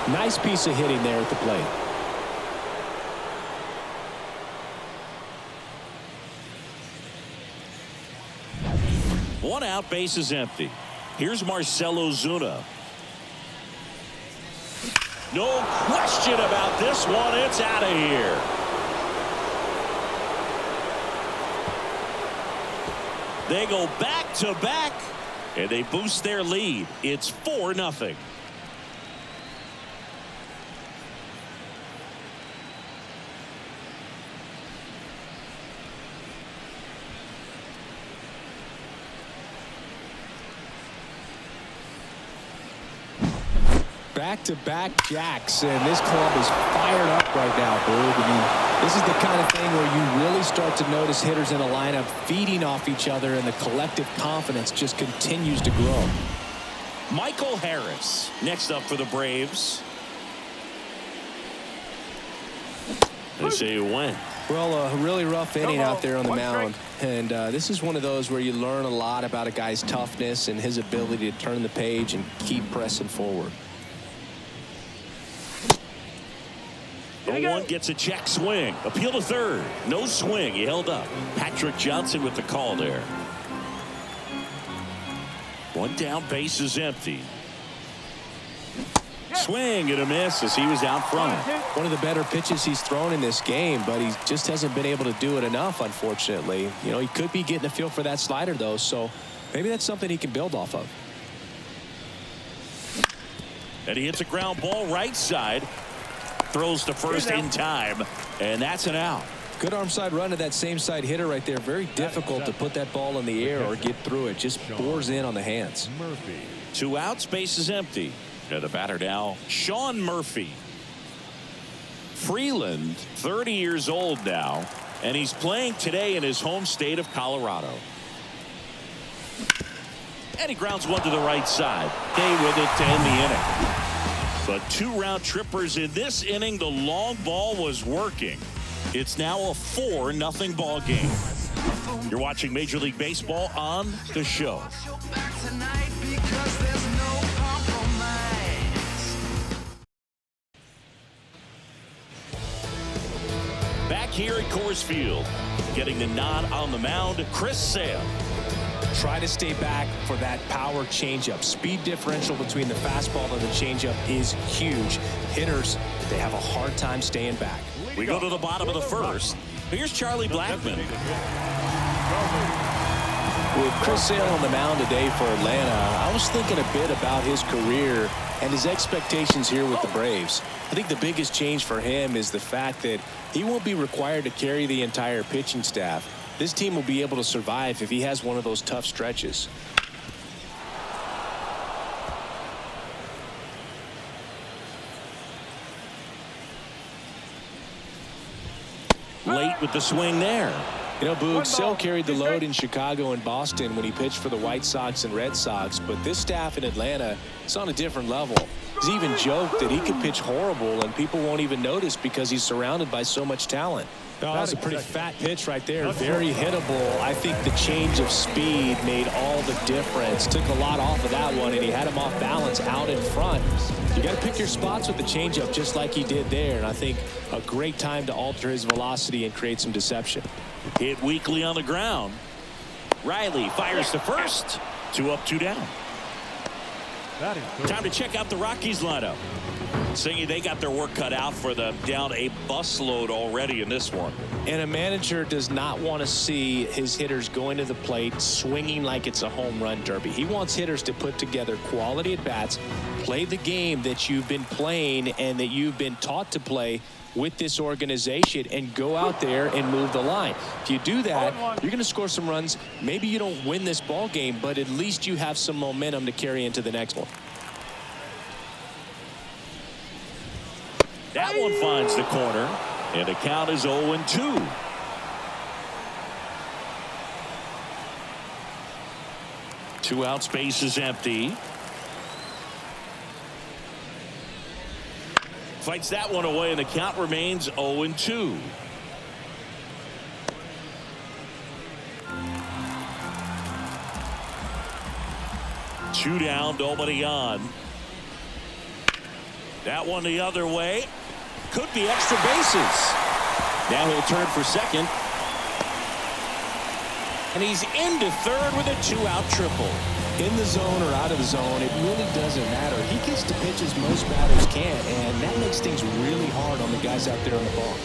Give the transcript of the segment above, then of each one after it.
Nice piece of hitting there at the plate. One out, base is empty. Here's Marcell Ozuna. No question about this one. It's out of here. They go back to back, and they boost their lead. It's 4-0. Back-to-back jacks, and this club is fired up right now, Boog. I mean, this is the kind of thing where you really start to notice hitters in a lineup feeding off each other, and the collective confidence just continues to grow. Michael Harris next up for the Braves. They say when. Well, a really rough inning out there on the mound, and this is one of those where you learn a lot about a guy's toughness and his ability to turn the page and keep pressing forward. The one gets a check swing. Appeal to third. No swing. He held up. Patrick Johnson with the call there. One down, base is empty. Swing and a miss as he was out front. One of the better pitches he's thrown in this game, but he just hasn't been able to do it enough, unfortunately. You know, he could be getting a feel for that slider, though, so maybe that's something he can build off of. And he hits a ground ball right side. Throws to first in time, and that's an out. Good arm side run to that same side hitter right there. Very difficult to put that ball in the air or get through it. Just bores in on the hands. 2 outs, base is empty. And the batter now, Sean Murphy. Freeland, 30 years old now, and he's playing today in his home state of Colorado. And he grounds one to the right side. Stay with it to end the inning. But 2 round trippers in this inning. The long ball was working. It's now a 4-0 ball game. You're watching Major League Baseball on The Show. Back here at Coors Field, getting the nod on the mound, Chris Sale. Try to stay back for that power changeup. Speed differential between the fastball and the changeup is huge. Hitters, they have a hard time staying back. We go to the bottom of the first. Here's Charlie Blackmon. With Chris Sale on the mound today for Atlanta, I was thinking a bit about his career and his expectations here with the Braves. I think the biggest change for him is the fact that he won't be required to carry the entire pitching staff. This team will be able to survive if he has one of those tough stretches. Late with the swing there. You know, Boog, Sale carried the load in Chicago and Boston when he pitched for the White Sox and Red Sox, but this staff in Atlanta is on a different level. He's even joked that he could pitch horrible and people won't even notice because he's surrounded by so much talent. Oh, that was a pretty fat pitch right there. Very hittable. I think the change of speed made all the difference. Took a lot off of that one, and he had him off balance out in front. You got to pick your spots with the changeup just like he did there, and I think a great time to alter his velocity and create some deception. Hit weakly on the ground. Riley fires to first. 2 up, 2 down. Time to check out the Rockies lineup. Saying they got their work cut out for them, down a busload already in this one. And a manager does not want to see his hitters going to the plate swinging like it's a home run derby. He wants hitters to put together quality at bats, play the game that you've been playing and that you've been taught to play with this organization, and go out there and move the line. If you do that, you're going to score some runs. Maybe you don't win this ball game, but at least you have some momentum to carry into the next one. That one finds the corner, and the count is 0-2. Two outs, base is empty. Fights that one away, and the count remains 0-2. Two down, nobody on. That one the other way. Could be extra bases. Now he'll turn for second. And he's into third with a 2-out triple. In the zone or out of the zone, it really doesn't matter. He gets to pitches most batters can't, and that makes things really hard on the guys out there on the ball.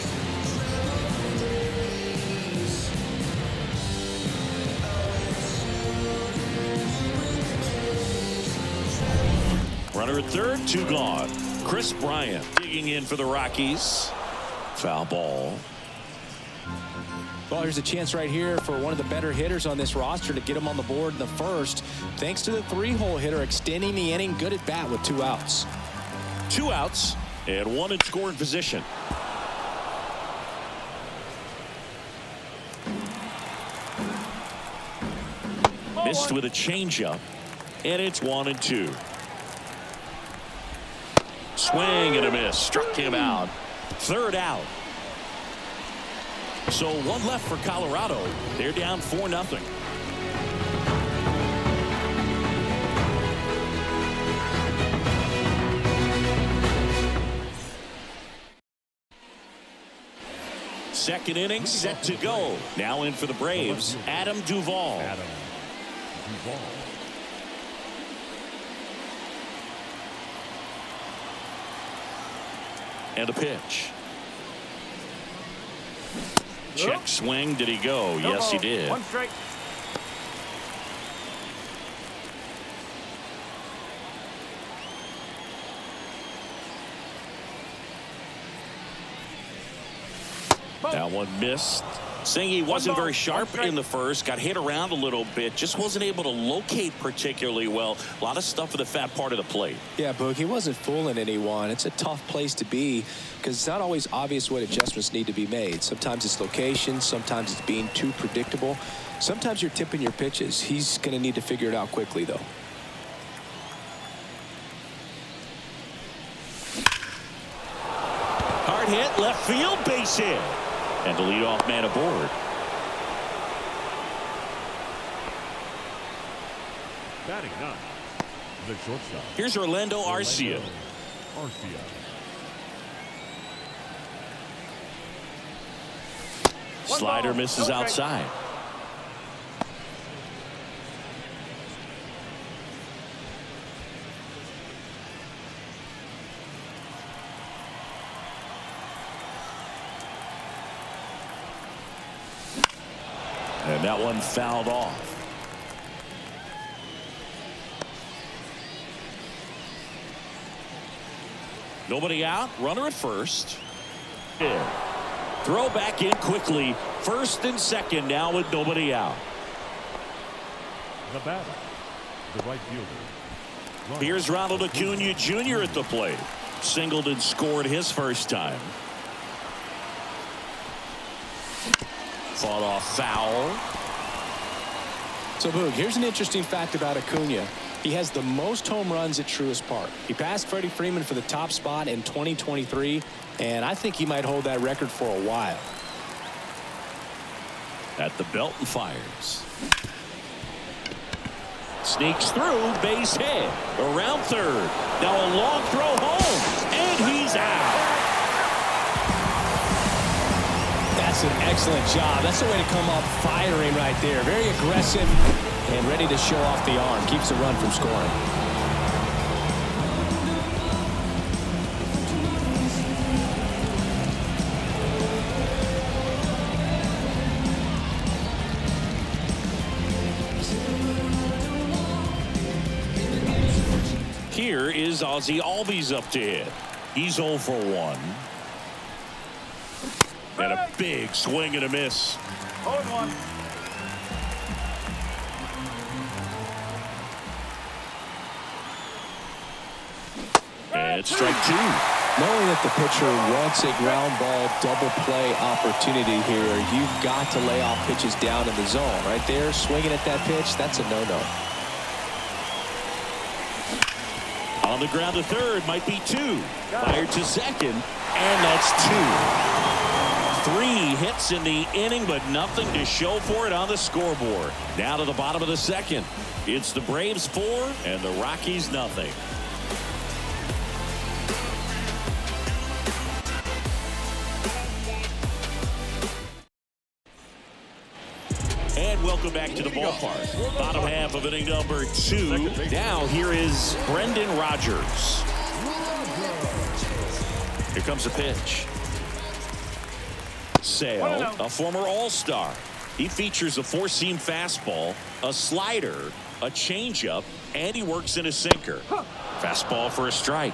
Runner at third, 2 gone. Chris Bryant digging in for the Rockies. Foul ball. Well, here's a chance right here for one of the better hitters on this roster to get him on the board in the first. Thanks to the 3-hole hitter extending the inning. Good at bat with 2 outs. 2 outs and 1 in scoring position. Missed with a changeup, and it's 1-2. Swing and a miss. Struck him out. 3rd out. So 1 left for Colorado. They're down 4-0. Second inning set to go. Now in for the Braves, Adam Duvall. And a pitch. Check swing. Did he go? Yes, he did. 1 strike. That one missed. Saying he wasn't very sharp in the first, got hit around a little bit, just wasn't able to locate particularly well. A lot of stuff at the fat part of the plate. Yeah, Boog, he wasn't fooling anyone. It's a tough place to be because it's not always obvious what adjustments need to be made. Sometimes it's location, sometimes it's being too predictable. Sometimes you're tipping your pitches. He's going to need to figure it out quickly, though. Hard hit, left field, base hit. And the leadoff man aboard. Batting 9, the shortstop. Here's Orlando Arcia. Slider misses outside. And that one fouled off. Nobody out. Runner at first. Yeah. Throw back in quickly. First and second now with nobody out. The batter, the right fielder. Here's Ronald Acuna Jr. at the plate. Singled and scored his first time. Fought off foul. So, Boog, here's an interesting fact about Acuna. He has the most home runs at Truist Park. He passed Freddie Freeman for the top spot in 2023, and I think he might hold that record for a while. At the belt and fires. Sneaks through, base hit. Around third. Now a long throw home, and he's out. That's an excellent job. That's the way to come up firing right there. Very aggressive and ready to show off the arm. Keeps the run from scoring. Here is Ozzie Albies up to hit. He's 0 for 1. And a big swing and a miss. 0-1. And strike 2. Knowing that the pitcher wants a ground ball double play opportunity here, you've got to lay off pitches down in the zone. Right there, swinging at that pitch, that's a no-no. On the ground to third, might be 2. Fired to second, and that's 2. 3 hits in the inning, but nothing to show for it on the scoreboard. Now to the bottom of the second. It's the Braves 4 and the Rockies nothing. Welcome back to the ballpark. Bottom half of inning number 2. Now here is Brendan Rodgers. Here comes a pitch. Sale, a former All-Star. He features a 4-seam fastball, a slider, a changeup, and he works in a sinker. Fastball for a strike.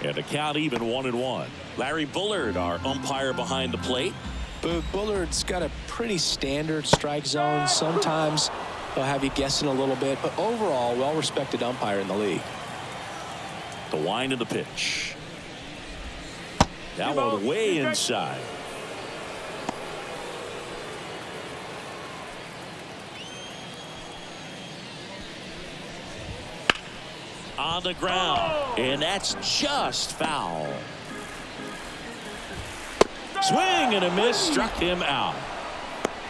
And the count even 1-1. Larry Bullard, our umpire behind the plate. But Bullard's got a pretty standard strike zone. Sometimes he'll have you guessing a little bit, but overall, well-respected umpire in the league. The wind of the pitch. That one way inside. On the ground, and that's just foul. Swing and a miss, struck him out.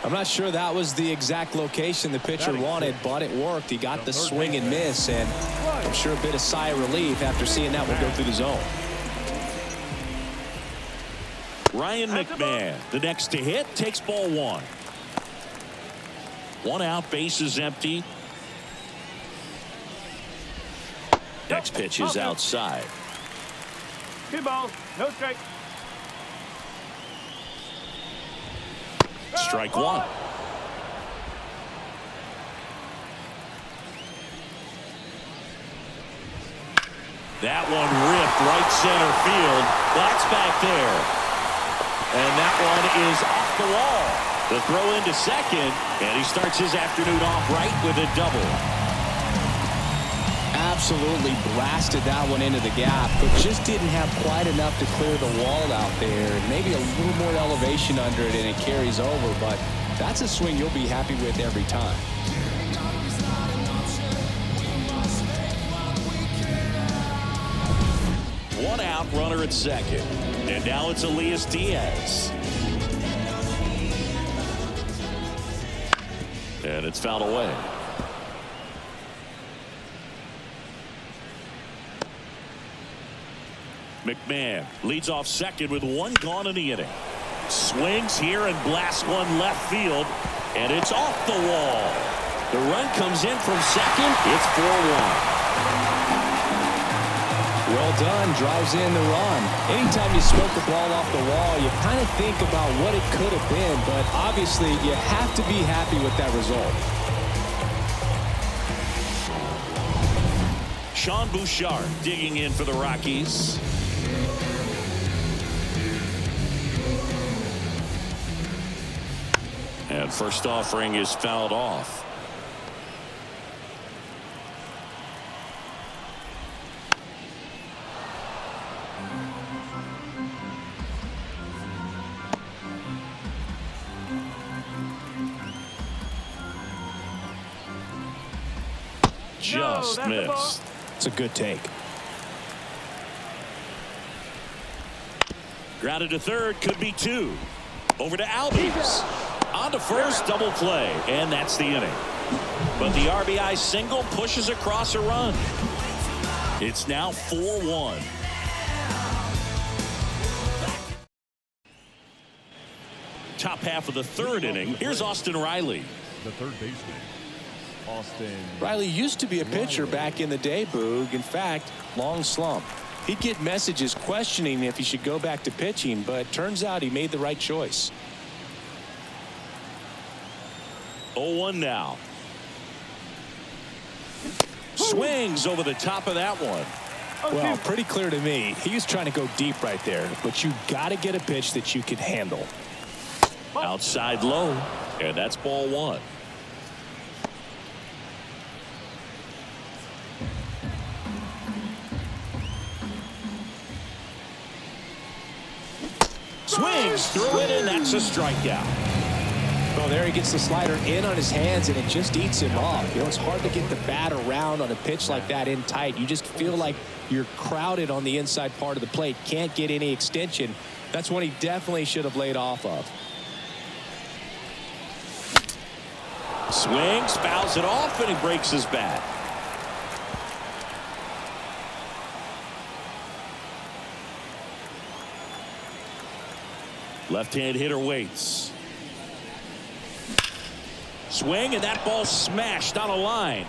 I'm not sure that was the exact location the pitcher wanted, but it worked. He got the swing and miss, and I'm sure a bit of sigh of relief after seeing that one go through the zone. Ryan McMahon, the next to hit, takes ball 1. 1 out, base is empty. Next pitch is outside. Good ball. No strike. Strike 1. That one ripped right center field. That's back there. And that one is off the wall. The throw into second, and he starts his afternoon off right with a double. Absolutely blasted that one into the gap, but just didn't have quite enough to clear the wall out there. Maybe a little more elevation under it, and it carries over, but that's a swing you'll be happy with every time. One out, runner at second. And now it's Elias Diaz. And it's fouled away. McMahon leads off second with 1 gone in the inning. Swings here and blasts one left field, and it's off the wall. The run comes in from second. It's 4-1. Well done, drives in the run. Anytime you smoke the ball off the wall, you kind of think about what it could have been, but obviously you have to be happy with that result. Sean Bouchard digging in for the Rockies. And first offering is fouled off. Just missed. It's a good take. Grounded to third, could be 2. Over to Albies. On to first, double play, and that's the inning. But the RBI single pushes across a run. It's now 4-1. Top half of the third inning. Here's Austin Riley. The third baseman, Austin Riley used to be a pitcher back in the day, Boog. In fact, long slump. He'd get messages questioning if he should go back to pitching, but turns out he made the right choice. 0-1 now. Swings over the top of that one. Well, pretty clear to me. He was trying to go deep right there, but you got to get a pitch that you can handle. Outside low, and that's ball 1. Swings through it, and that's a strikeout. Well, there he gets the slider in on his hands, and it just eats him off. You know, it's hard to get the bat around on a pitch like that in tight. You just feel like you're crowded on the inside part of the plate. Can't get any extension. That's one he definitely should have laid off of. Swings, fouls it off, and he breaks his bat. Left-hand hitter waits. Swing, and that ball smashed on a line.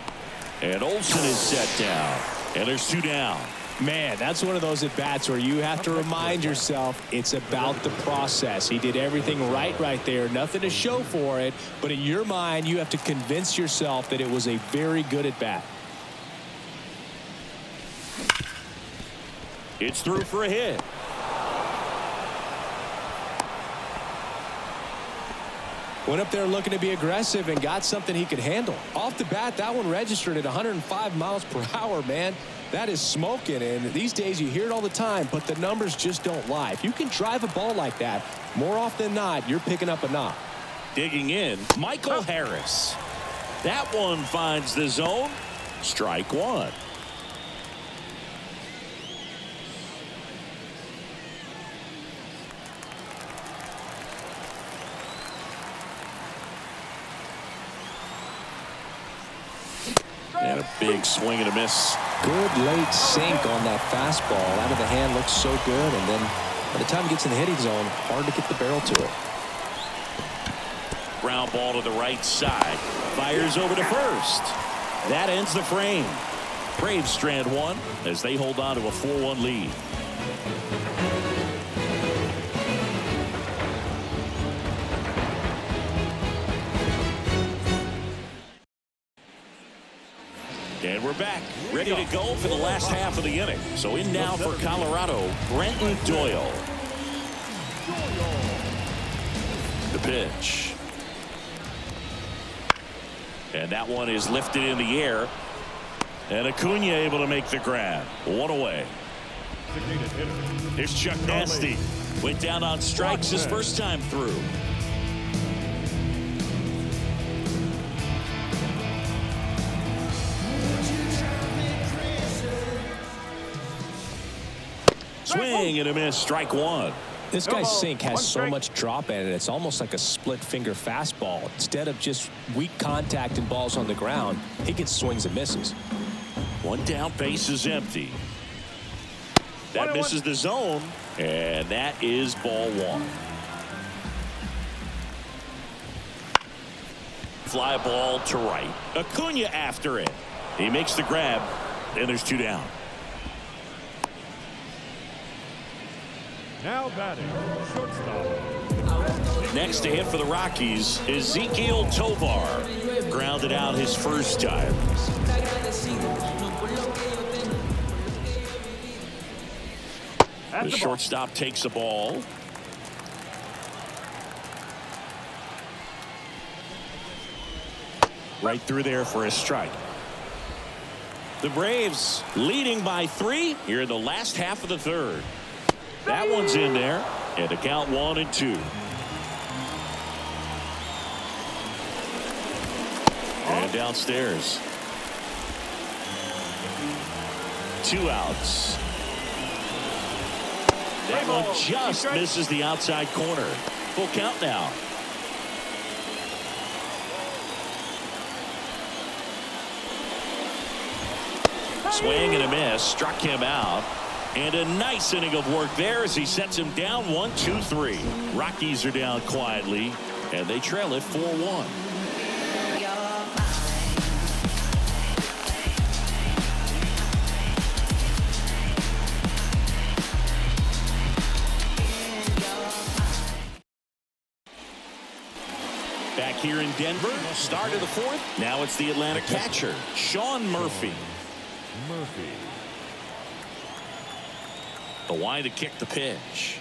And Olsen is set down. And there's 2 down. Man, that's one of those at-bats where you have to remind yourself it's about the process. He did everything right there. Nothing to show for it. But in your mind, you have to convince yourself that it was a very good at-bat. It's through for a hit. Went up there looking to be aggressive and got something he could handle. Off the bat, that one registered at 105 miles per hour, man. That is smoking, and these days you hear it all the time, but the numbers just don't lie. If you can drive a ball like that, more often than not, you're picking up a knock. Digging in, Michael Harris. That one finds the zone. Strike 1. And a big swing and a miss. Good late sink on that fastball. Out of the hand, looks so good, and then by the time he gets in the hitting zone, hard to get the barrel to it. Ground ball to the right side. Fires over to first. That ends the frame. Braves strand 1 as they hold on to a 4-1 lead. And we're back, ready to go for the last half of the inning. So in now for Colorado, Brenton Doyle. The pitch. And that one is lifted in the air. And Acuna able to make the grab. 1 away. Here's Chuck Nasty. Went down on strikes his first time through. Swing and a miss. Strike 1. This guy's sink has so much drop in it. It's almost like a split finger fastball. Instead of just weak contact and balls on the ground, he gets swings and misses. 1 down, base is empty. That misses the zone, and that is ball 1. Fly ball to right. Acuna after it. He makes the grab, and there's 2 down. Now batting, shortstop. Next to hit for the Rockies, Ezequiel Tovar. Grounded out his first time. The shortstop takes the ball. Right through there for a strike. The Braves leading by 3 here in the last half of the 3rd. That one's in there, and the count 1-2. And downstairs. 2 outs. That one just misses the outside corner. Full count now. Swing and a miss. Struck him out. And a nice inning of work there as he sets him down 1-2-3. Rockies are down quietly, and they trail it 4-1. Back here in Denver, start of the 4th. Now it's the Atlanta catcher, Sean Murphy. The line to kick the pitch.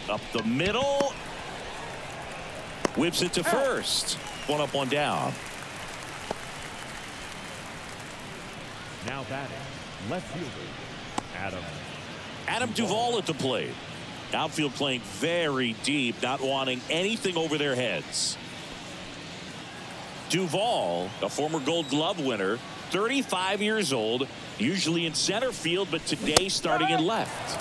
Up the middle. Whips it to first. 1 up, 1 down. Now batting, left fielder, Adam Duvall at the plate. Outfield playing very deep, not wanting anything over their heads. Duvall, a former Gold Glove winner, 35 years old, usually in center field, but today starting in left.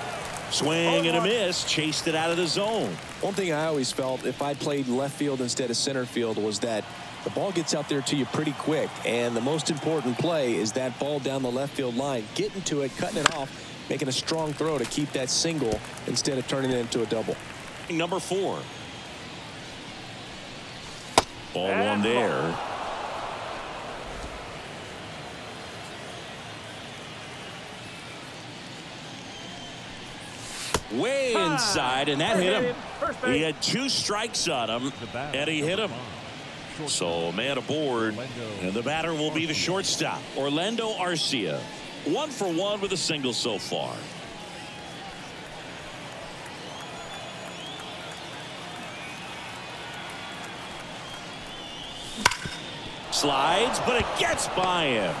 Swing and a miss, chased it out of the zone. One thing I always felt if I played left field instead of center field was that the ball gets out there to you pretty quick, and the most important play is that ball down the left field line, getting to it, cutting it off, making a strong throw to keep that single instead of turning it into a double. Number 4. Ball one there. Way inside, and that hit him. He had 2 strikes on him, and he hit him. So man aboard, and the batter will be the shortstop, Orlando Arcia. 1 for 1 with a single so far. Slides, but it gets by him.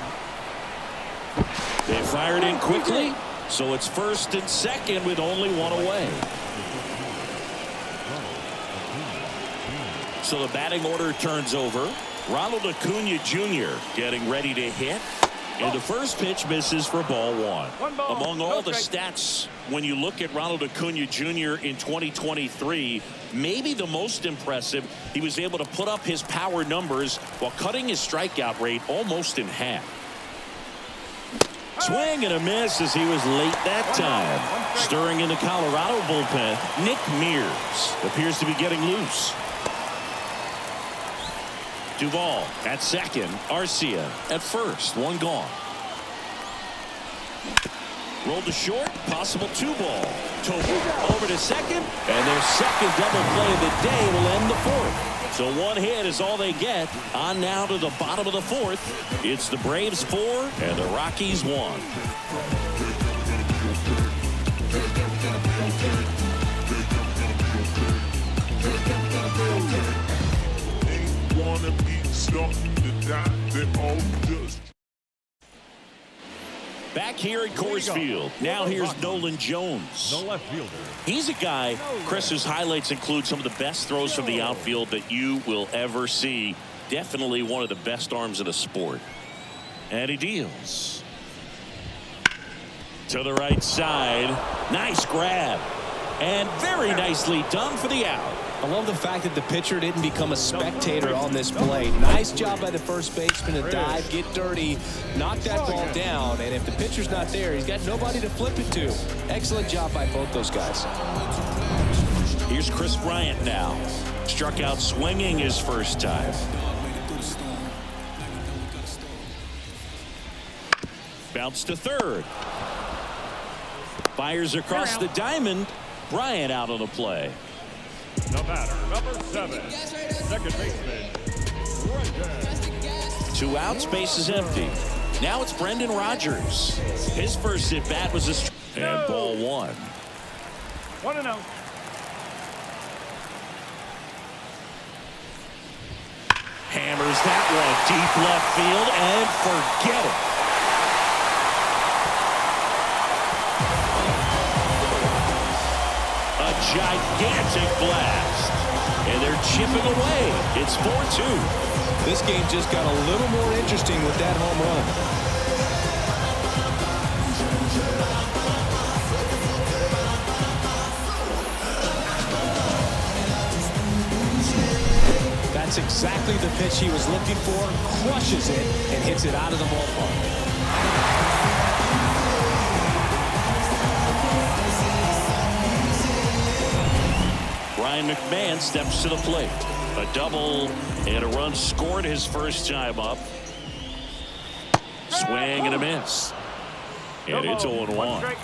They fired in quickly, so it's 1st and 2nd with only 1 away. So the batting order turns over. Ronald Acuna Jr. getting ready to hit. And the first pitch misses for ball 1. Among all the stats, when you look at Ronald Acuna Jr. in 2023, maybe the most impressive, he was able to put up his power numbers while cutting his strikeout rate almost in half. Swing and a miss as he was late that time. Stirring in the Colorado bullpen, Nick Mears appears to be getting loose. Duvall at second, Arcia at first, 1 gone. Rolled to short, possible 2-ball. Toby over to second, and their second double play of the day will end the 4th. So 1 hit is all they get. On now to the bottom of the 4th. It's the Braves 4 and the Rockies 1. Back here at Coors Field. Now here's Nolan Jones. The left fielder. He's a guy, Chris, whose highlights include some of the best throws from the outfield that you will ever see. Definitely one of the best arms in the sport. And he deals. To the right side. Nice grab. And very nicely done for the out. I love the fact that the pitcher didn't become a spectator on this play. Nice job by the first baseman to dive, get dirty, knock that ball down, and if the pitcher's not there, he's got nobody to flip it to. Excellent job by both those guys. Here's Chris Bryant now. Struck out swinging his first time. Bounce to third. Fires across the diamond. Bryant out on the play. The batter, number 7, second baseman, Brendan. 2 outs, base is empty. Now it's Brendan Rodgers. His first at bat was and ball 1. 1-0. Hammers that one deep left field and forget it. A gigantic blast. And they're chipping away. It's 4-2. This game just got a little more interesting with that home run. That's exactly the pitch he was looking for. Crushes it and hits it out of the ballpark. Ryan McMahon steps to the plate. A double and a run scored his first time up. Swing and a miss. And it's 0-1.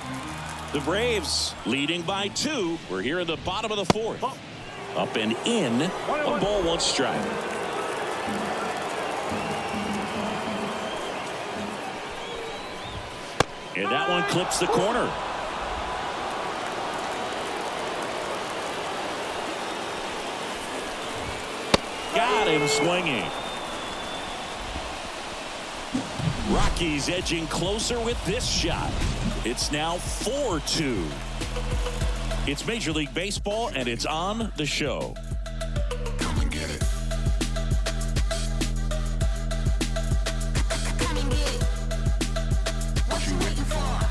The Braves leading by 2. We're here in the bottom of the 4th. Up and in. 1 ball, 1 strike. And that one clips the corner. Got him swinging. Rockies edging closer with this shot. It's now 4-2. It's Major League Baseball, and it's on the show. Come and get it. Come and get it. What you waiting for?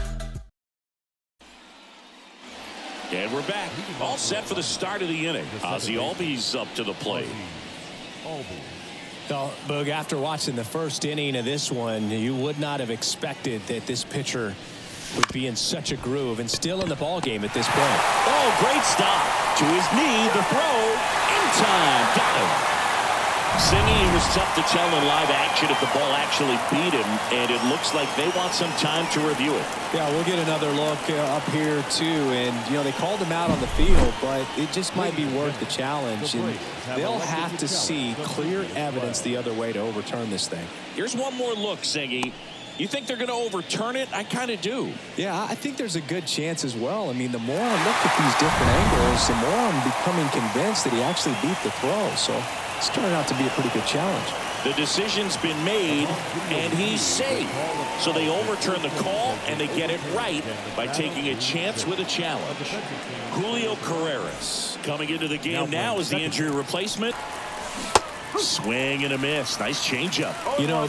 And we're back. All set for the start of the inning. Ozzie Albies up to the plate. Well, Boog, after watching the first inning of this one, you would not have expected that this pitcher would be in such a groove and still in the ball game at this point. Oh, great stop. To his knee, the throw. In time. Got him. Singing, it was tough to tell in live action if the ball actually beat him, and it looks like they want some time to review it. Yeah, we'll get another look up here too, and they called him out on the field, but it just might be worth the challenge, and they'll have to see clear evidence the other way to overturn this thing. Here's one more look, Singy. You think they're going to overturn it? I kind of do. Yeah, I think there's a good chance as well. I mean, the more I look at these different angles, the more I'm becoming convinced that he actually beat the throw. So it's turning out to be a pretty good challenge. The decision's been made, and he's safe. So they overturn the call, and they get it right by taking a chance with a challenge. Julio Carreras coming into the game now as the injury replacement. Swing and a miss. Nice changeup.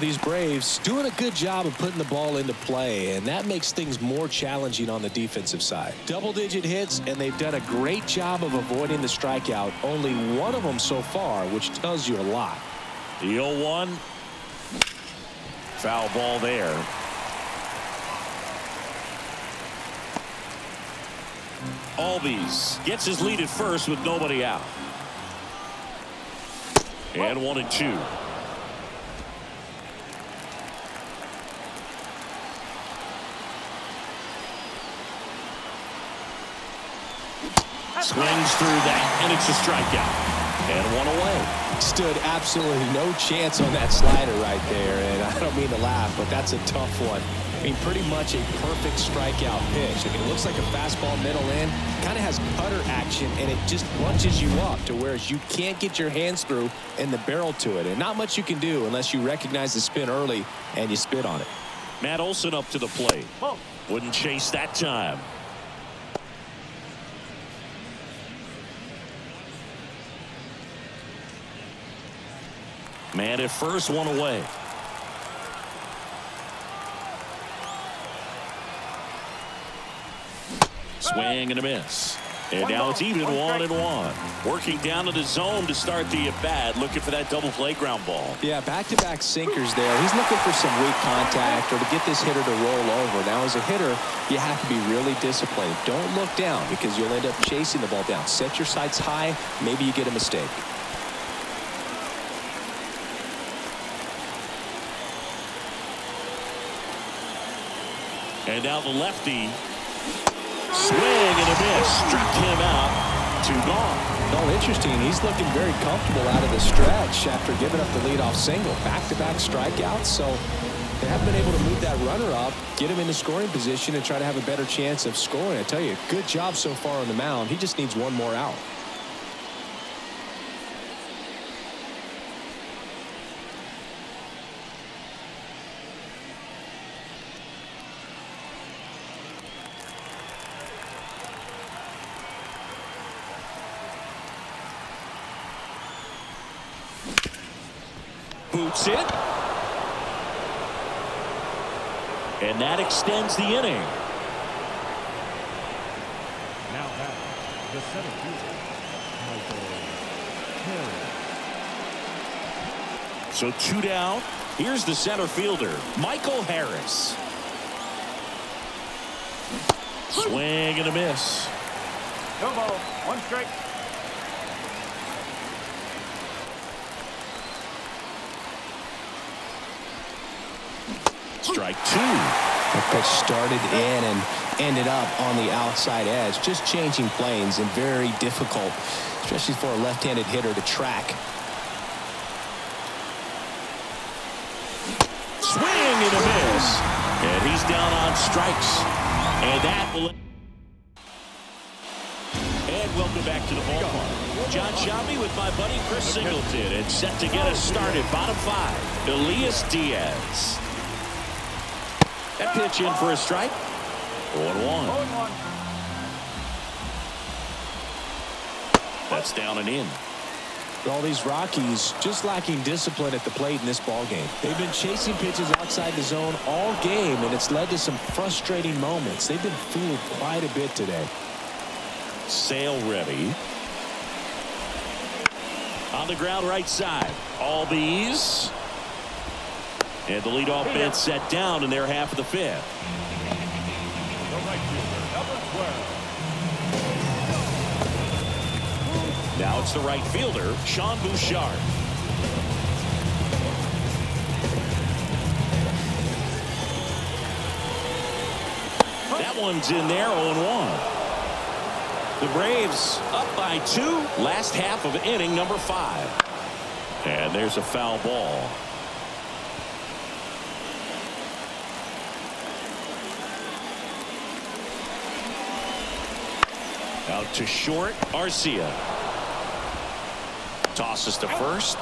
These Braves doing a good job of putting the ball into play, and that makes things more challenging on the defensive side. Double-digit hits, and they've done a great job of avoiding the strikeout. Only one of them so far, which tells you a lot. The 0-1. Foul ball there. Albies gets his lead at first with nobody out. And 1-2. Swings through that, and it's a strikeout. And one away. Stood absolutely no chance on that slider right there, and I don't mean to laugh, but that's a tough one. I mean, pretty much a perfect strikeout pitch. I mean, it looks like a fastball middle in, kind of has cutter action, and it just bunches you up to where you can't get your hands through and the barrel to it, and not much you can do unless you recognize the spin early and you spit on it. Matt Olson up to the plate. Wouldn't chase that time. Man at first, one away. Swing and a miss. And now it's even 1-1. Working down to the zone to start the at-bat, looking for that double play ground ball. Yeah, back-to-back sinkers there. He's looking for some weak contact or to get this hitter to roll over. Now, as a hitter, you have to be really disciplined. Don't look down because you'll end up chasing the ball down. Set your sights high. Maybe you get a mistake. And now the lefty. Swing and a miss. Struck him out. 2 gone. Oh, interesting. He's looking very comfortable out of the stretch after giving up the leadoff single. Back-to-back strikeouts. So they haven't been able to move that runner up, get him into scoring position, and try to have a better chance of scoring. I tell you, good job so far on the mound. He just needs one more out. Boots it. And that extends the inning. Now back, the center fielder, Michael Harris. So 2 down. Here's the center fielder, Michael Harris. Swing and a miss. No ball, 1 strike. Strike 2. The pitch started in and ended up on the outside edge. Just changing planes and very difficult, especially for a left-handed hitter to track. Swing and a miss. And he's down on strikes. And that will... And welcome back to the ballpark. John Shabby with my buddy Chris Singleton. And set to get us started. Bottom 5. Elias Diaz. That pitch in for a strike. 0-1. That's down and in. All these Rockies just lacking discipline at the plate in this ballgame. They've been chasing pitches outside the zone all game, and it's led to some frustrating moments. They've been fooled quite a bit today. Sale ready. On the ground right side. Albies. And the leadoff man set down in their half of the 5th. The right fielder, number 12. Now it's the right fielder, Sean Bouchard. one's in there, 0-1. The Braves up by 2. Last half of inning number 5. And there's a foul ball. Out to short, Arcia. Tosses to first.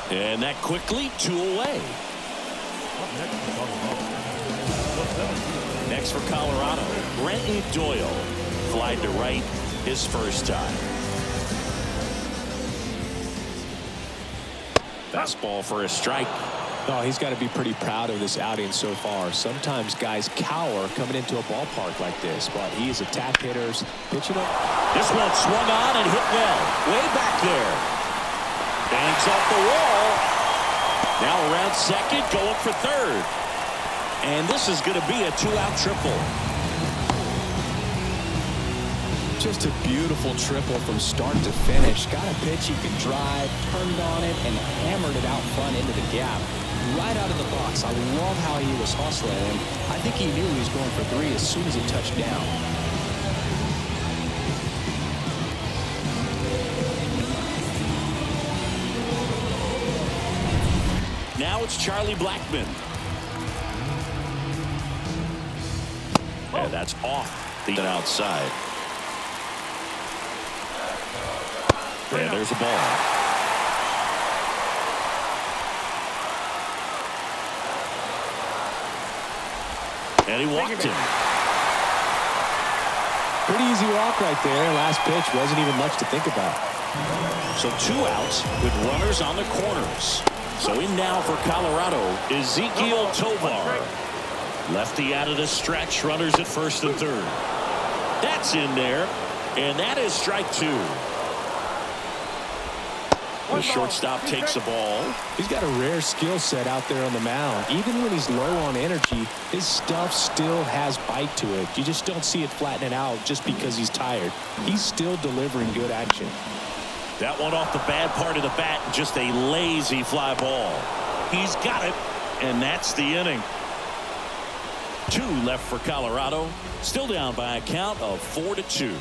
And that quickly 2 away. Next for Colorado, Brenton Doyle. Flied to right his first time. Fastball for a strike. Oh, he's got to be pretty proud of this outing so far. Sometimes guys cower coming into a ballpark like this, but he is attack hitters pitching up. This one swung on and hit well. Way back there. Bangs off the wall. Now around second, going for third. And this is going to be a 2-out triple. Just a beautiful triple from start to finish. Got a pitch he could drive, turned on it, and hammered it out front into the gap. Right out of the box. I love how he was hustling, and I think he knew he was going for 3 as soon as it touched down. Now it's Charlie Blackmon. And that's off the outside. And there's a ball. And he walked him. Pretty easy walk right there. Last pitch wasn't even much to think about. So 2 outs with runners on the corners. So in now for Colorado, Ezequiel Tovar. Lefty out of the stretch, runners at first and third. That's in there, and that is strike 2. The shortstop takes the ball. He's got a rare skill set out there on the mound. Even when he's low on energy, his stuff still has bite to it. You just don't see it flattening out just because he's tired. He's still delivering good action. That one off the bad part of the bat, just a lazy fly ball. He's got it, and that's the inning. 2 left for Colorado. Still down by a count of 4-2.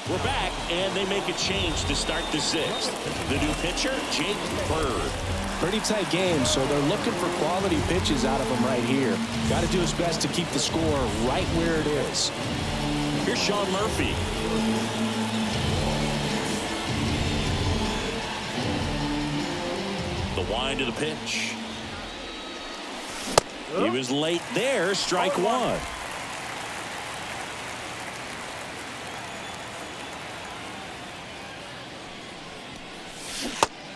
We're back, and they make a change to start the 6th. The new pitcher, Jake Bird. Pretty tight game, so they're looking for quality pitches out of him right here. Got to do his best to keep the score right where it is. Here's Sean Murphy. The wind of the pitch. He was late there, strike 1.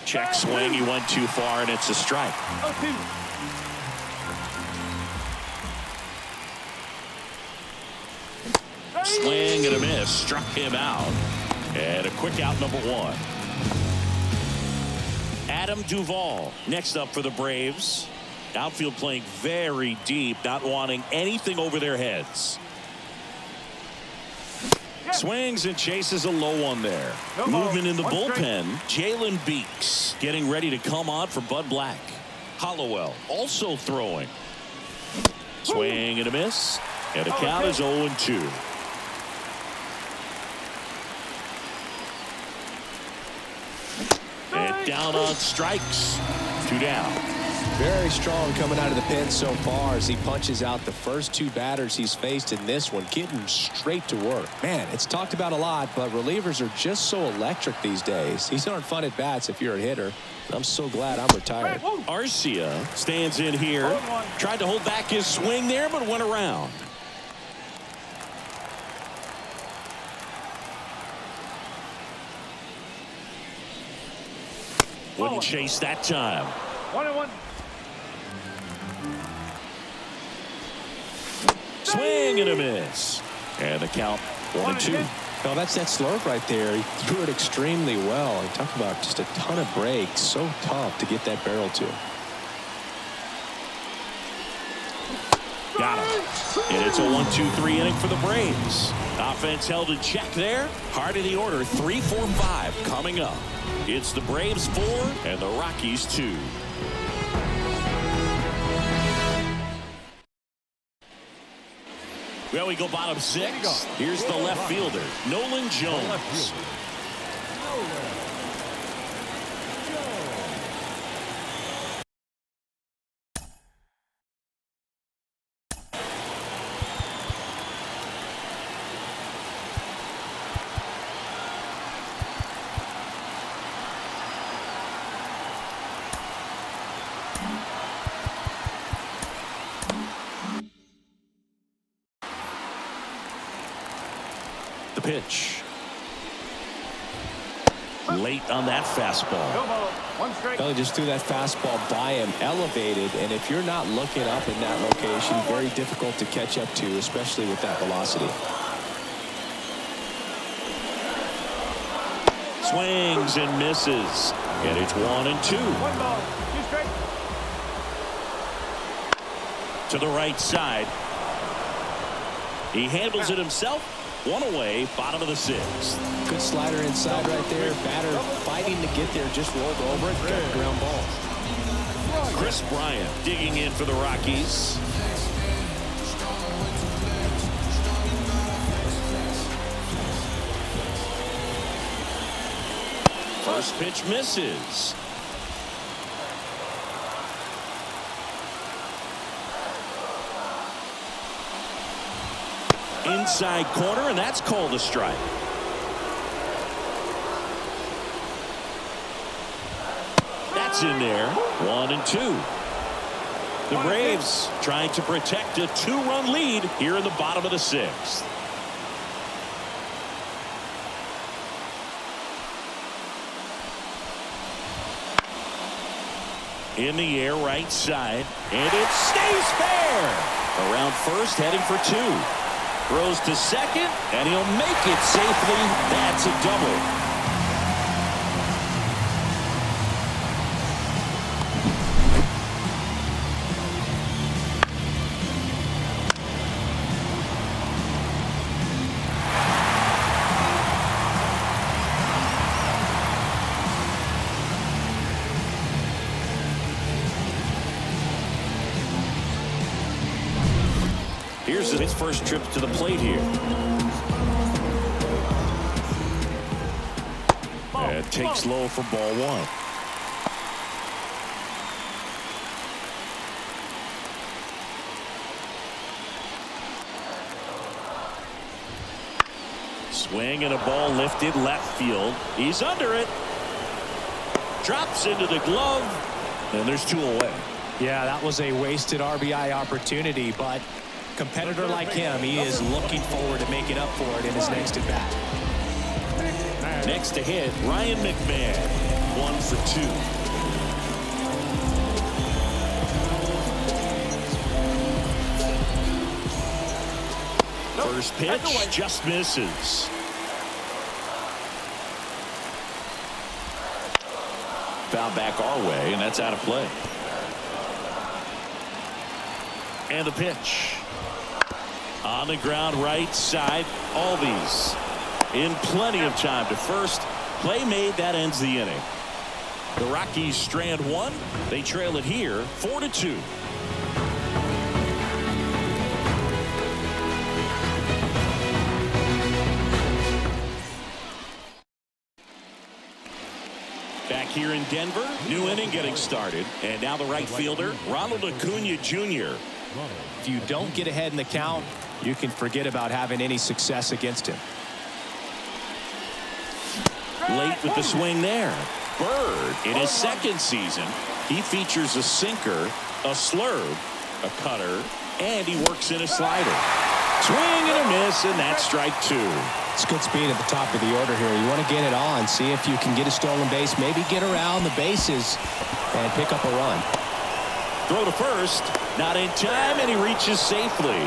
Check swing, he went too far, and it's a strike. Swing and a miss, struck him out. And a quick out, number 1. Adam Duvall next up for the Braves. Outfield playing very deep, not wanting anything over their heads. Swings and chases a low one there. Movement in the bullpen. Jalen Beeks getting ready to come on for Bud Black. Hollowell also throwing. Swing and a miss. And the count is 0-2. And down on strikes. 2 down. Very strong coming out of the pen so far as he punches out the first 2 batters he's faced in this one, getting straight to work. Man, it's talked about a lot, but relievers are just so electric these days. These aren't fun at bats if you're a hitter. I'm so glad I'm retired. Arcia stands in here. Tried to hold back his swing there, but went around. Wouldn't chase that time. 1-1. Swing and a miss. And the count 1-2. Well, that's that slope right there. He threw it extremely well. He talked about just a ton of breaks. So tough to get that barrel to. Got him. And it's a 1-2-3 inning for the Braves. Offense held in check there. Heart of the order, 3, 4, 5 coming up. It's the Braves 4 and the Rockies 2. Well, we go bottom 6. Here's the left fielder, Nolan Jones. The pitch. Late on that fastball. Well, just threw that fastball by him, elevated, and if you're not looking up in that location, very difficult to catch up to, especially with that velocity. Swings and misses, and it's 1-2. 1 ball, 2 strikes. To the right side. He handles it himself. 1 away, bottom of the 6th. Good slider inside right there. Batter fighting to get there, just rolled over it, got the ground ball. Chris Bryant digging in for the Rockies. First pitch misses. Inside corner, and that's called a strike. That's in there. 1-2. The Braves trying to protect a 2-run lead here in the bottom of the 6th. In the air, right side, and it stays fair. Around first, heading for 2. Throws to second, and he'll make it safely. That's a double. Here's his first trip to the plate here. And takes low for ball 1. Swing and a ball lifted left field. He's under it. Drops into the glove. And there's 2 away. Yeah, that was a wasted RBI opportunity, but competitor like him, he is looking forward to making up for it in his next at bat. Next to hit, Ryan McMahon. 1 for 2. First pitch just misses. Foul back our way, and that's out of play. And the pitch. On the ground, right side. Albies in plenty of time to first. Play made, that ends the inning. The Rockies strand 1. They trail it here 4-2. Back here in Denver, new inning getting started. And now the right fielder, Ronald Acuna Jr. If you don't get ahead in the count, you can forget about having any success against him. Late with the swing there. Bird in his 2nd season. He features a sinker, a slurve, a cutter, and he works in a slider. Swing and a miss, and that's strike 2. It's good speed at the top of the order here. You want to get it on, see if you can get a stolen base, maybe get around the bases and pick up a run. Throw to first, not in time, and he reaches safely.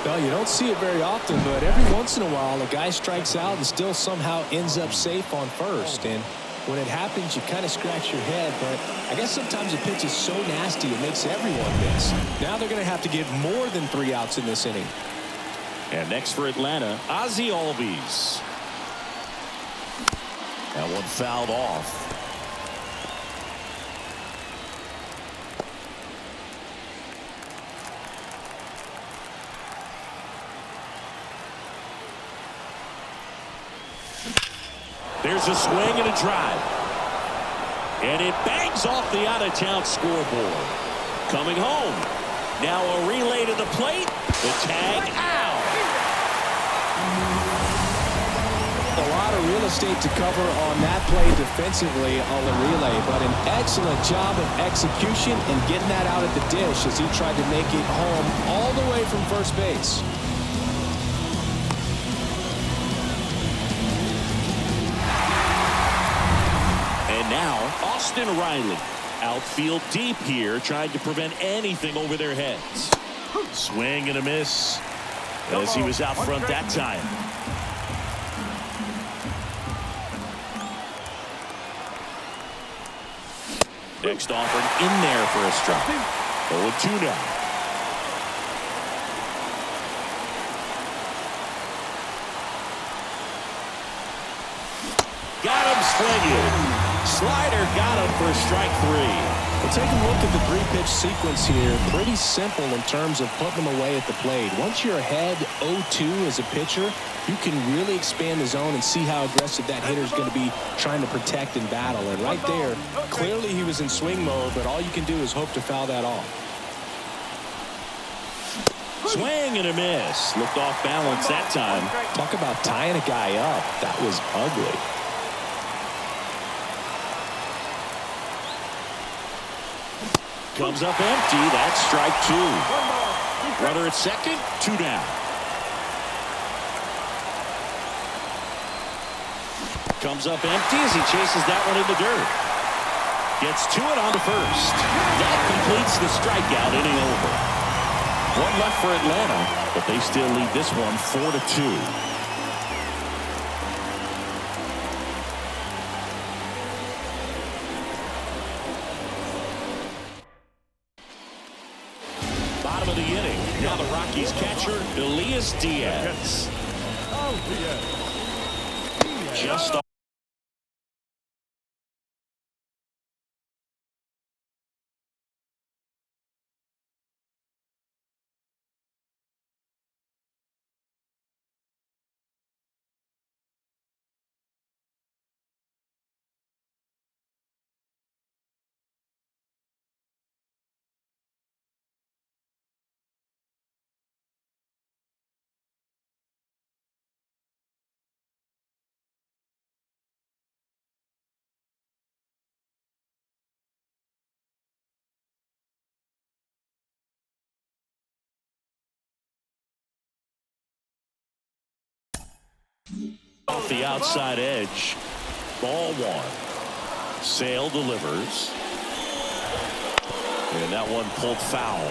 Well, you don't see it very often, but every once in a while a guy strikes out and still somehow ends up safe on first. And When it happens, you kind of scratch your head, but I guess sometimes the pitch is so nasty it makes everyone miss. Now they're going to have to get more than 3 outs in this inning. And next for Atlanta, Ozzie Albies. That one fouled off. There's a swing and a drive. And it bangs off the out-of-town scoreboard. Coming home. Now a relay to the plate. The tag out. A lot of real estate to cover on that play defensively on the relay, but an excellent job of execution and getting that out at the dish as he tried to make it home all the way from first base. Now, Austin Riley. Outfield deep here, trying to prevent anything over their heads. Swing and a miss as he was out front that time. Next offering in there for a strike. 0-2 now. Got him swinging. Slider got him for strike 3. Well, take a look at the 3-pitch sequence here. Pretty simple in terms of putting them away at the plate. Once you're ahead 0-2 as a pitcher, you can really expand the zone and see how aggressive that hitter is going to be trying to protect and battle. And right there, clearly he was in swing mode, but all you can do is hope to foul that off. Swing and a miss. Looked off balance that time. Talk about tying a guy up. That was ugly. Comes up empty. That's strike 2. Runner at second, 2 down. Comes up empty as he chases that one in the dirt. Gets to it on to first. That completes the strikeout, inning over. One left for Atlanta, but they still lead this one 4-2. Bottom of the inning. Now the Rockies catcher, Elias Diaz. Just off. Off the outside edge. Ball 1. Sale delivers. And that one pulled foul.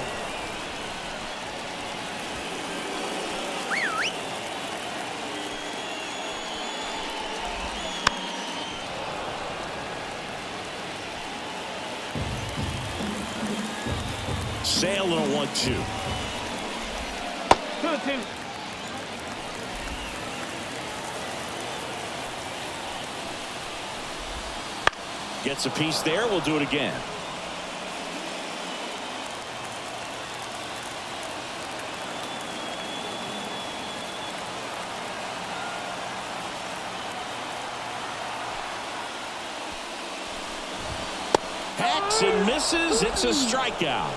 Sale and a 1-2. 2-2. Gets a piece there. We'll do it again. Hacks and misses. It's a strikeout.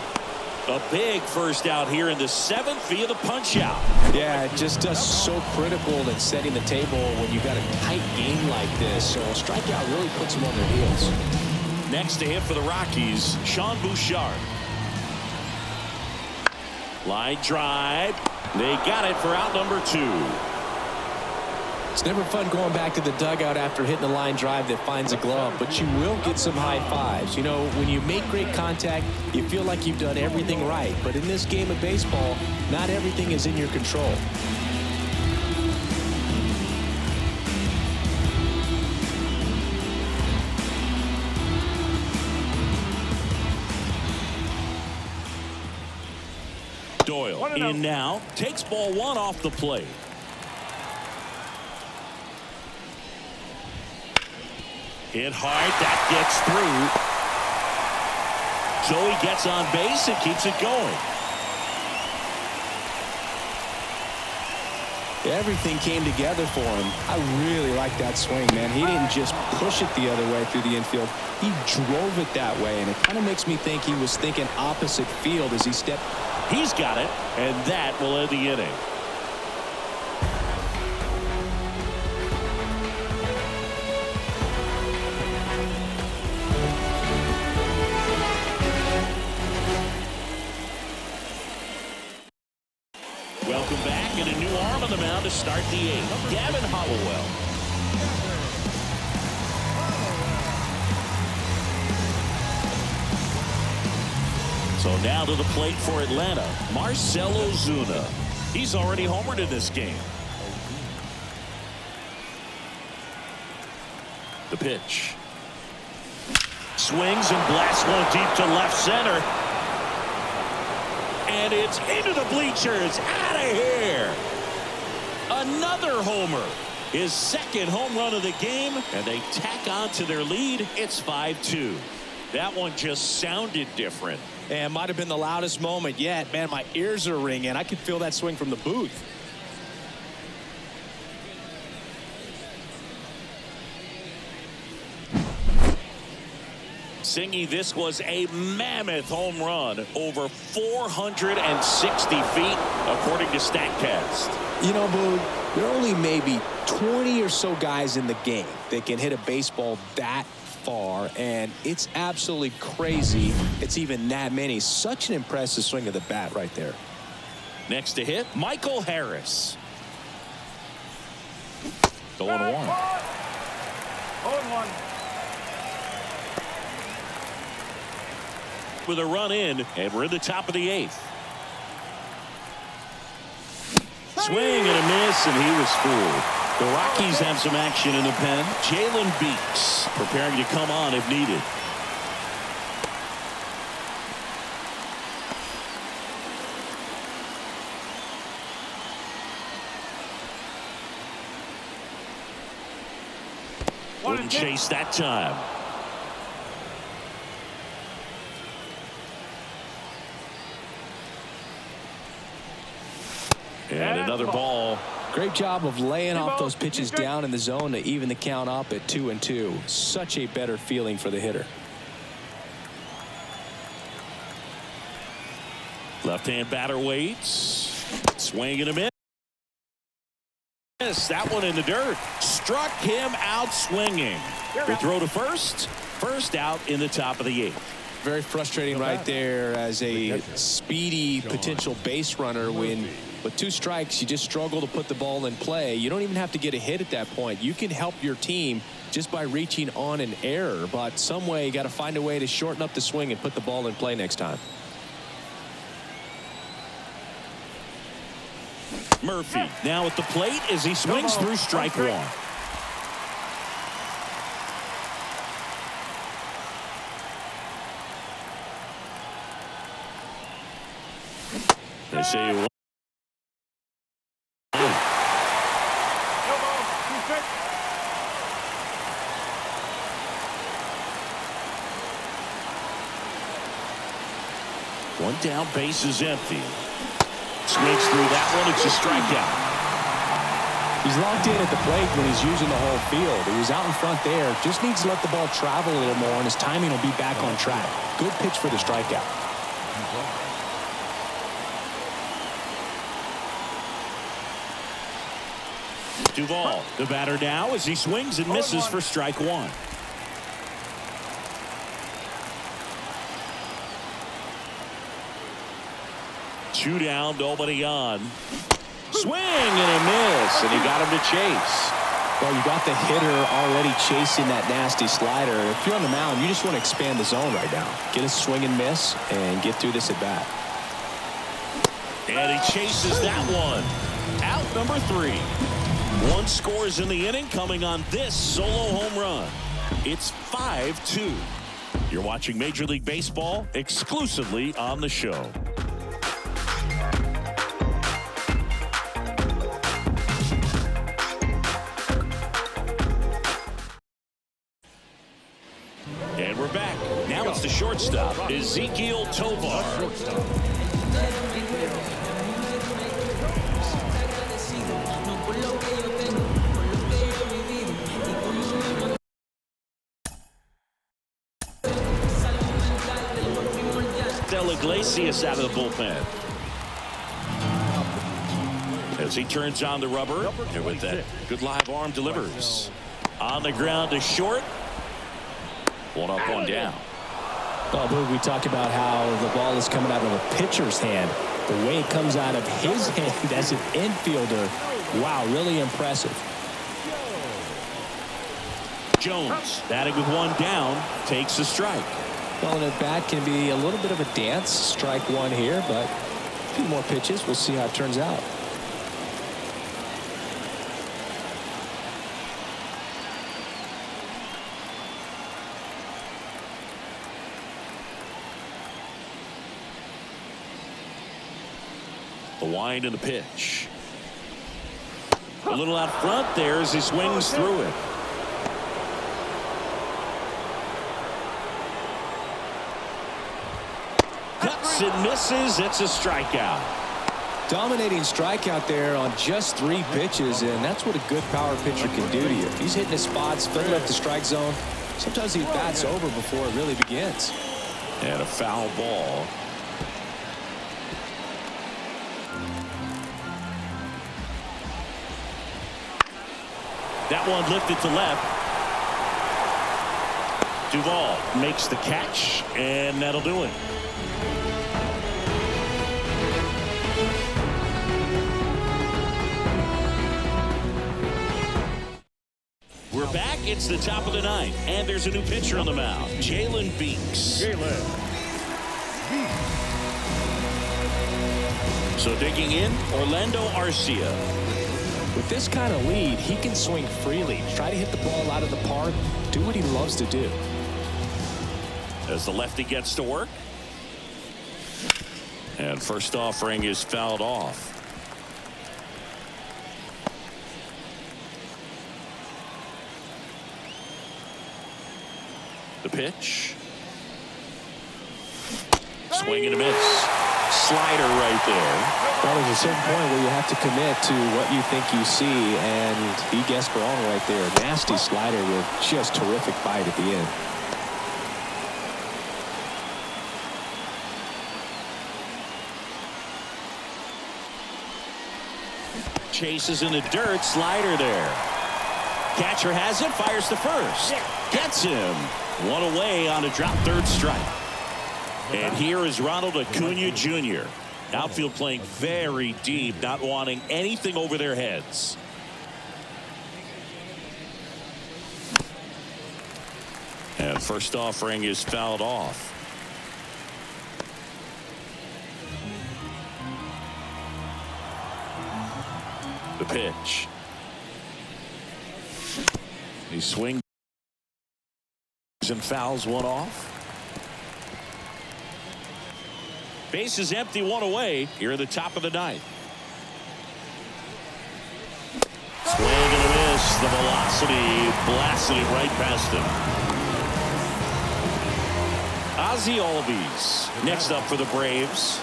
A big first out here in the 7th via the punch out. Yeah, it just does so critical in setting the table when you got a tight game like this. So a strikeout really puts them on their heels. Next to hit for the Rockies, Sean Bouchard. Line drive. They got it for out number 2. It's never fun going back to the dugout after hitting a line drive that finds a glove, but you will get some high fives. You know, when you make great contact, you feel like you've done everything right. But in this game of baseball, not everything is in your control. Doyle in now, takes ball one off the plate. Hit hard, that gets through. Joey gets on base and keeps it going. Everything came together for him. I really like that swing, man. He didn't just push it the other way through the infield. He drove it that way, and it kind of makes me think he was thinking opposite field as he stepped. He's got it, and that will end the inning. Welcome back, and a new arm on the mound to start the eighth. Gavin Hollowell. So now to the plate for Atlanta, Marcell Ozuna. He's already homered in this game. The pitch. Swings and blasts one deep to left center. And it's into the bleachers. Out of here. Another homer. His second home run of the game. And they tack on to their lead. It's 5-2. That one just sounded different. And might have been the loudest moment yet. Man, my ears are ringing. I could feel that swing from the booth. Singy, this was a mammoth home run, over 460 feet, according to StatCast. You know, Boo, there are only maybe 20 or so guys in the game that can hit a baseball that far, and it's absolutely crazy it's even that many. Such an impressive swing of the bat right there. Next to hit, Michael Harris. 0-1. 0-1. With a run in, and we're in the top of the eighth. Swing and a miss, and he was fooled. The Rockies have some action in the pen. Jalen Beeks preparing to come on if needed. Wouldn't chase that time. And another ball. Great job of laying off those pitches down in the zone to even the count up at 2-2. Such a better feeling for the hitter. Left-hand batter waits. Swing and a miss. That one in the dirt. Struck him out swinging. The throw to first. First out in the top of the eighth. Very frustrating right there as a speedy potential base runner when with 2 strikes you just struggle to put the ball in play. You don't even have to get a hit at that point. You can help your team just by reaching on an error, but some way you got to find a way to shorten up the swing and put the ball in play next time. Murphy now at the plate as he swings through strike one. They say one down, base is empty. Swings through that one. It's a strikeout. He's locked in at the plate when he's using the whole field. He was out in front there. Just needs to let the ball travel a little more, and his timing will be back on track. Good pitch for the strikeout. Duvall, the batter now as he swings and misses for strike one. Two down, nobody on. Swing and a miss, and he got him to chase. Well, you got the hitter already chasing that nasty slider. If you're on the mound, you just want to expand the zone right now. Get a swing and miss and get through this at bat. And he chases that one. Out number 3. 1 scores in the inning coming on this solo home run. It's 5-2. You're watching Major League Baseball exclusively on the show. We're back. Now it's the shortstop, Ezekiel Tovar. Iglesias out of the bullpen. As he turns on the rubber, and with that good live arm delivers. On the ground to short. One up, one down. Well, Boog, we talked about how the ball is coming out of a pitcher's hand. The way it comes out of his hand as an infielder, wow, really impressive. Jones batting with one down, takes a strike. Well, and at bat can be a little bit of a dance. Strike one here, but a few more pitches. We'll see how it turns out. The wind and the pitch. A little out front there as he swings through it. Cuts and misses. It's a strikeout. Dominating strikeout there on just 3 pitches, and that's what a good power pitcher can do to you. If he's hitting his spots, filling up the strike zone, sometimes the bat's over before it really begins. And a foul ball. That one lifted to left. Duvall makes the catch, and that'll do it. We're back. It's the top of the ninth, and there's a new pitcher on the mound, Jalen Beeks. So digging in, Orlando Arcia. With this kind of lead, he can swing freely, try to hit the ball out of the park, do what he loves to do. As the lefty gets to work. And first offering is fouled off. The pitch. Swing and a miss. Slider right there. Well, there's a certain point where you have to commit to what you think you see, and he guessed wrong right there. Nasty slider with just terrific bite at the end. Chases in the dirt. Slider there. Catcher has it. Fires to first. Gets him. One away on a drop third strike. And here is Ronald Acuna Jr. Outfield playing very deep, not wanting anything over their heads. And first offering is fouled off. The pitch. He swings and fouls one off. Base is empty, one away here at the top of the ninth. Swing and a miss. The velocity blasted it right past him. Ozzie Albies next up for the Braves.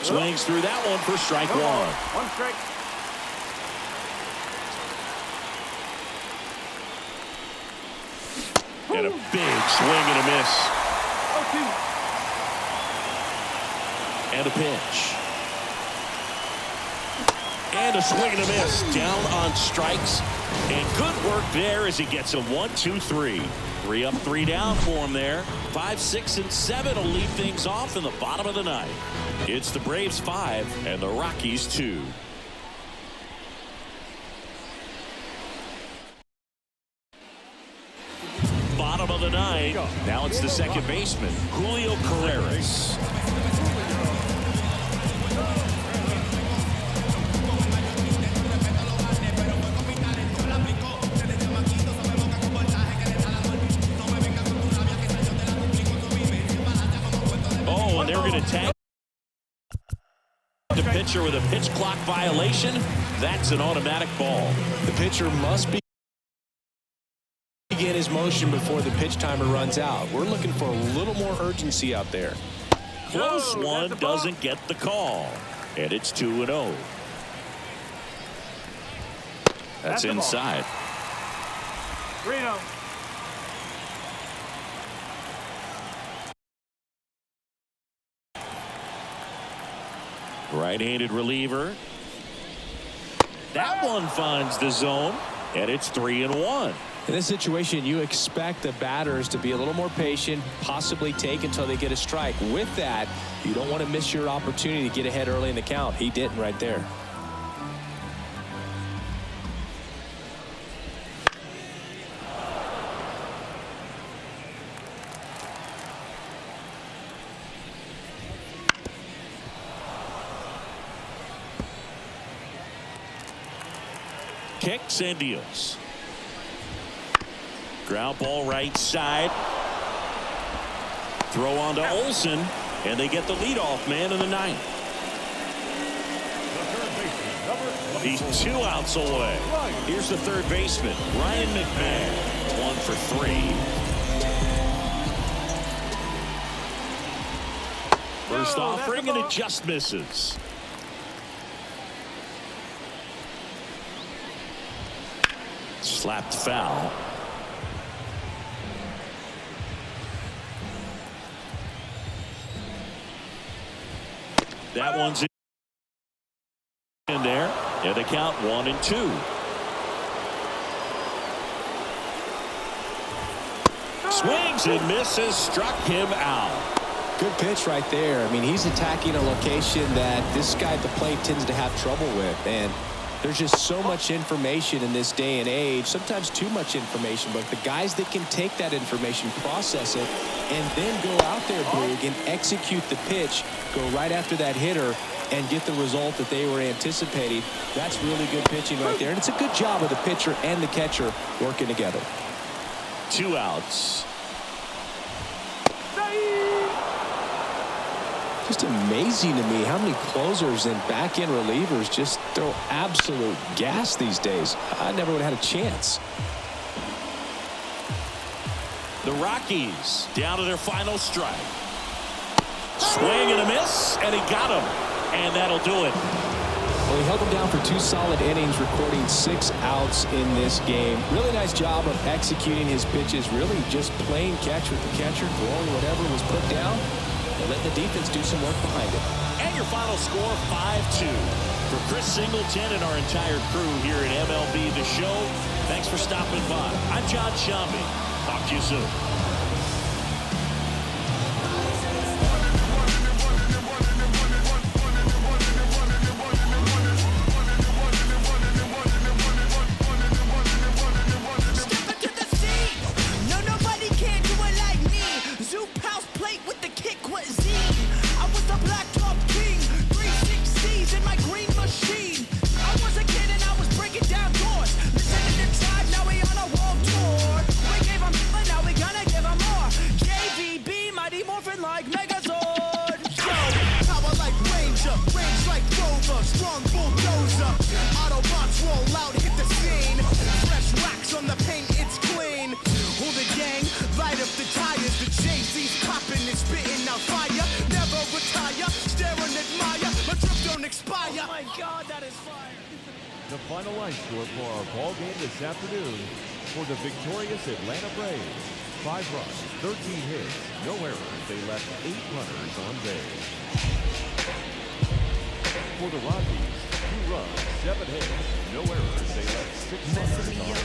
Swings through that one for strike one. One strike. And a big swing and a miss. And a pitch. And a swing and a miss. Down on strikes. And good work there as he gets a 1, 2, 3. 3 up, 3 down for him there. 5, 6, and 7 will lead things off in the bottom of the ninth. It's the Braves 5 and the Rockies 2. Bottom of the ninth. Now it's the second baseman, Julio Carreras. Oh, and they're going to tag the pitcher with a pitch clock violation. That's an automatic ball. The pitcher must be begin his motion before the pitch timer runs out. We're looking for a little more urgency out there. Close one, doesn't get the call. And it's 2-0. That's inside. 3-0. Right-handed reliever. That one finds the zone, and it's 3-1. In this situation, you expect the batters to be a little more patient, possibly take until they get a strike. With that, you don't want to miss your opportunity to get ahead early in the count. He didn't right there. Kicks and deals. Ground ball right side. Throw on to Olsen, and they get the leadoff man in the ninth. He's 2 outs away. Here's the third baseman, Ryan McMahon. 1 for 3. First offering, and it just misses. Slapped foul. That one's in there, and they count 1-2. Swings and misses, struck him out. Good pitch right there. I mean, he's attacking a location that this guy at the plate tends to have trouble with, and there's just so much information in this day and age, sometimes too much information, but the guys that can take that information, process it, and then go out there, Boog, and execute the pitch, go right after that hitter, and get the result that they were anticipating. That's really good pitching right there, and it's a good job of the pitcher and the catcher working together. 2 outs. Just amazing to me how many closers and back-end relievers just throw absolute gas these days. I never would have had a chance. The Rockies down to their final strike. Swing and a miss, and he got him. And that'll do it. Well, he held him down for 2 solid innings, recording 6 outs in this game. Really nice job of executing his pitches, really just playing catch with the catcher, throwing whatever was put down, and letting the defense do some work behind it. And your final score, 5-2. For Chris Singleton and our entire crew here at MLB The Show, thanks for stopping by. I'm John Shambi. Talk to you soon. The final line score for our ball game this afternoon for the victorious Atlanta Braves. 5 runs, 13 hits, no errors. They left 8 runners on base. For the Rockies, 2 runs, 7 hits, no errors. They left 6 runners on base.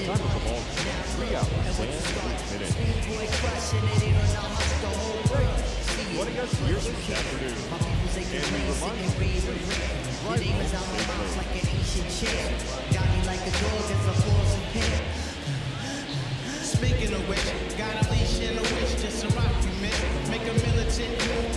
Time of the ball, 3 hours and 8 minutes. Joining us here this afternoon, and we remind you your name is on my mouth like an ancient chair. Got me like a dog as a horse and pair. Speaking of which, got a leash and a wish, just a rock you, man. Make a militant move.